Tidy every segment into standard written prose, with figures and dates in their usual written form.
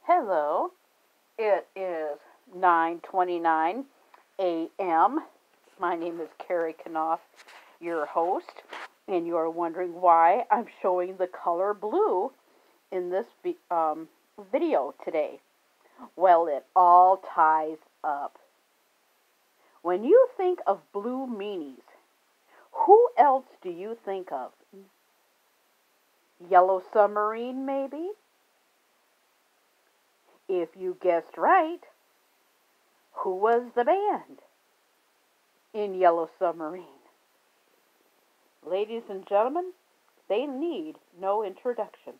Hello, it is 9:29 a.m. My name is Carrie Knopf, your host, and you're wondering why I'm showing the color blue in this video today. Well, it all ties up. When you think of blue meanies, who else do you think of? Yellow Submarine, maybe? If you guessed right, who was the band in Yellow Submarine? Ladies and gentlemen, they need no introduction.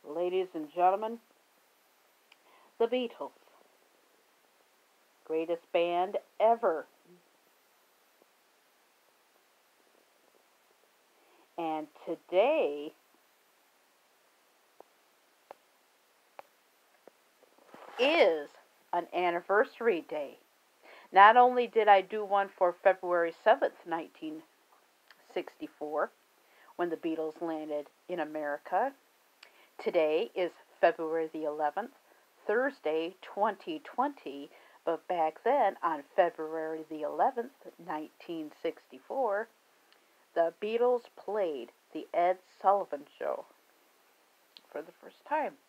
Ladies and gentlemen, the Beatles. Greatest band ever. And today is an anniversary day. Not only did I do one for February 7th, 1964, when the Beatles landed in America. Today is February the 11th, Thursday, 2020, but back then, on February the 11th, 1964, the Beatles played the Ed Sullivan Show for the first time.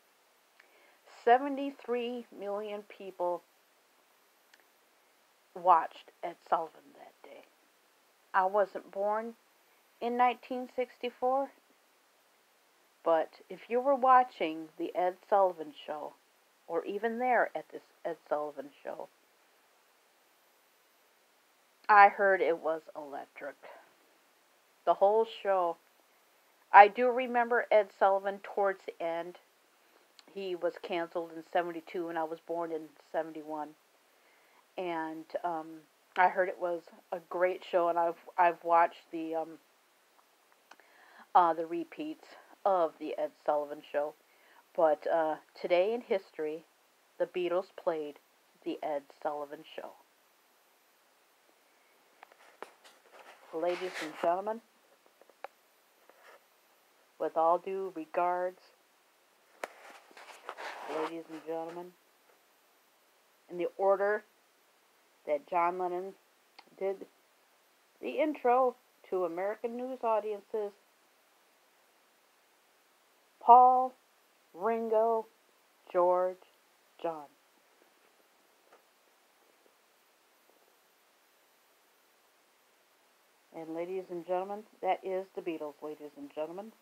73 million people watched Ed Sullivan that day. I wasn't born in 1964, but if you were watching the Ed Sullivan Show, or even there at this Ed Sullivan Show, I heard it was electric. The whole show. I do remember Ed Sullivan towards the end. He was canceled in 72 and I was born in 71. And I heard it was a great show, and I've watched the repeats of the Ed Sullivan Show. But today in history, the Beatles played the Ed Sullivan Show. Ladies and gentlemen, with all due regards, ladies and gentlemen, in the order that John Lennon did the intro to American news audiences, Paul, Ringo, George, John. And ladies and gentlemen, that is the Beatles, ladies and gentlemen.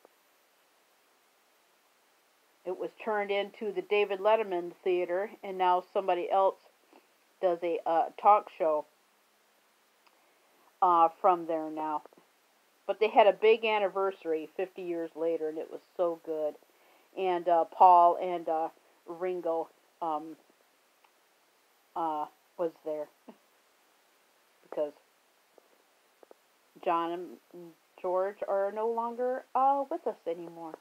It was turned into the David Letterman Theater, and now somebody else does a talk show from there now. But they had a big anniversary 50 years later, and it was so good. And Paul and Ringo was there because John and George are no longer with us anymore.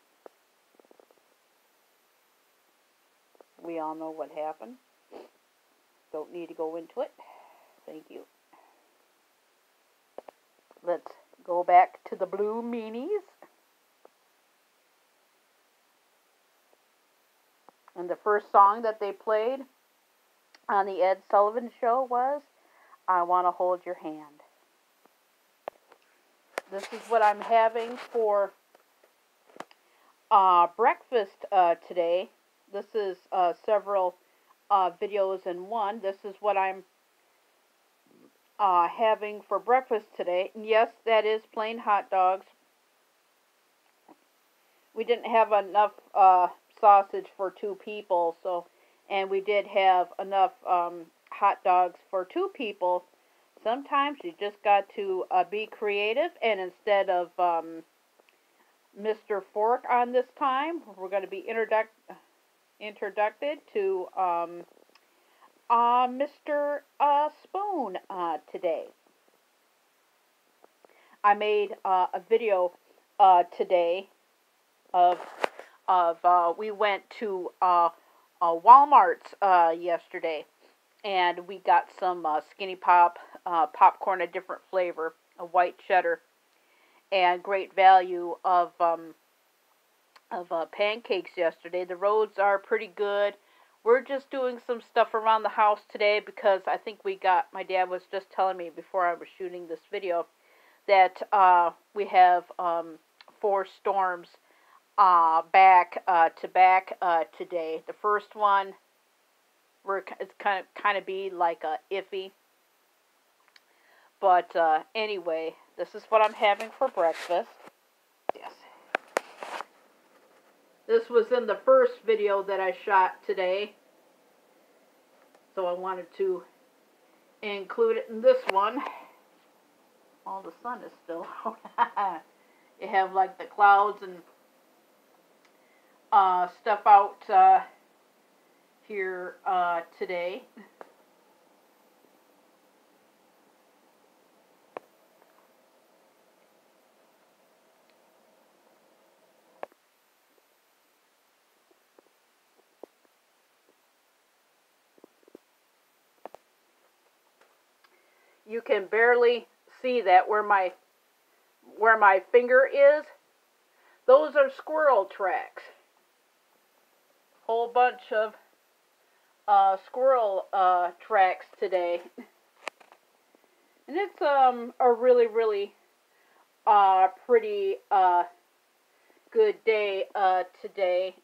We all know what happened. Don't need to go into it. Thank you. Let's go back to the Blue Meanies. And the first song that they played on the Ed Sullivan Show was I Wanna Hold Your Hand. This is what I'm having for breakfast today. This is several videos in one. This is what I'm having for breakfast today. And yes, that is plain hot dogs. We didn't have enough sausage for 2 people, and we did have enough hot dogs for 2 people. Sometimes you just got to be creative, and instead of Mr. Fork on this time, we're going to be introduced to Mr. Spoon today. I made a video today of we went to Walmart's yesterday, and we got some Skinny Pop popcorn, a different flavor, a white cheddar, and great value of pancakes yesterday. The roads are pretty good. We're just doing some stuff around the house today because I think my dad was just telling me before I was shooting this video that we have 4 storms back to back today. The first one, it's kind of be like iffy. But anyway, this is what I'm having for breakfast. Yes. This was in the first video that I shot today, so I wanted to include it in this one. All the sun is still out. You have like the clouds and stuff out here today. You can barely see that where my finger is. Those are squirrel tracks. Whole bunch of squirrel tracks today. And it's a really, really pretty good day today.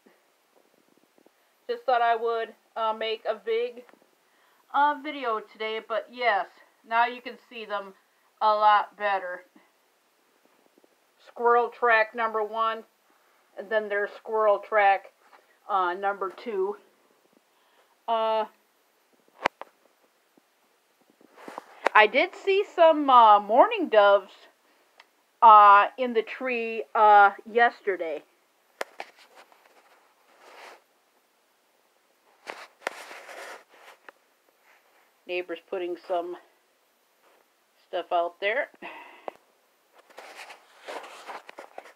Just thought I would make a big video today, but yes, now you can see them a lot better. Squirrel track number 1, and then there's squirrel track number 2. I did see some mourning doves in the tree yesterday. Neighbors putting some stuff out there.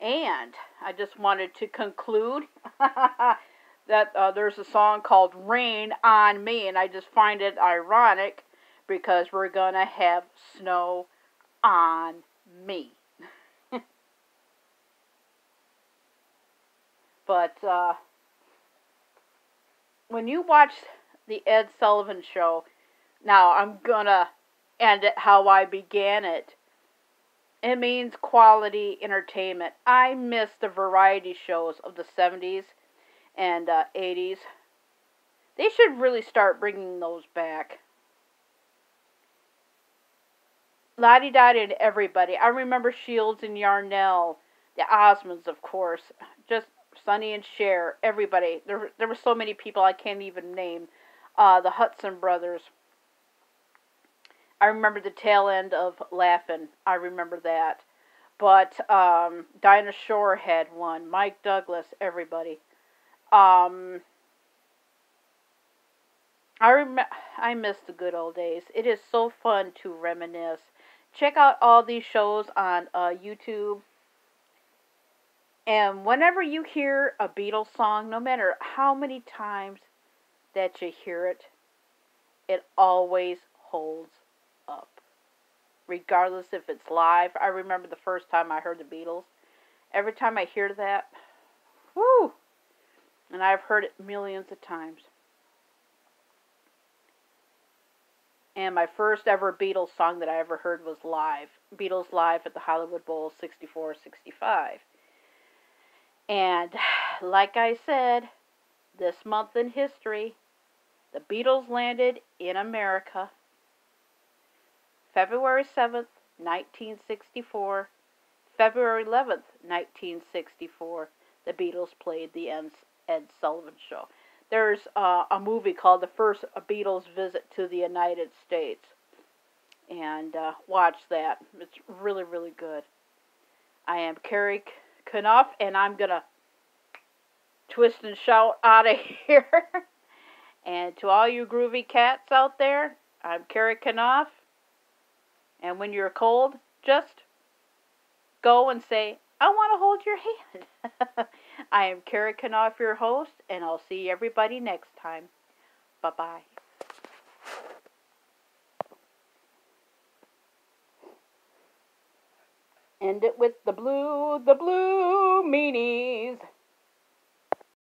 And I just wanted to conclude that there's a song called Rain on Me, and I just find it ironic because we're going to have snow on me. But when you watch the Ed Sullivan Show, now I'm going to end it how I began it. It means quality entertainment. I miss the variety shows of the 70s and 80s. They should really start bringing those back. Lottie-Dottie and everybody. I remember Shields and Yarnell. The Osmonds, of course. Just Sonny and Cher. Everybody. There were so many people I can't even name. The Hudson brothers. I remember the tail end of Laughing. I remember that. But Dinah Shore had one. Mike Douglas, everybody. I miss the good old days. It is so fun to reminisce. Check out all these shows on YouTube. And whenever you hear a Beatles song, no matter how many times that you hear it, it always holds up. Regardless if it's live. I remember the first time I heard the Beatles. Every time I hear that, whoo! And I've heard it millions of times. And my first ever Beatles song that I ever heard was live. Beatles live at the Hollywood Bowl 64-65. And like I said, this month in history, the Beatles landed in America. February 7th, 1964. February 11th, 1964. The Beatles played the Ed Sullivan Show. There's a movie called The First Beatles Visit to the United States. And watch that. It's really, really good. I am Carrie Knopf, and I'm going to twist and shout out of here. And to all you groovy cats out there, I'm Carrie Knopf. And when you're cold, just go and say, I want to hold your hand. I am Carrie Knopf, your host, and I'll see everybody next time. Bye-bye. End it with the blue meanies.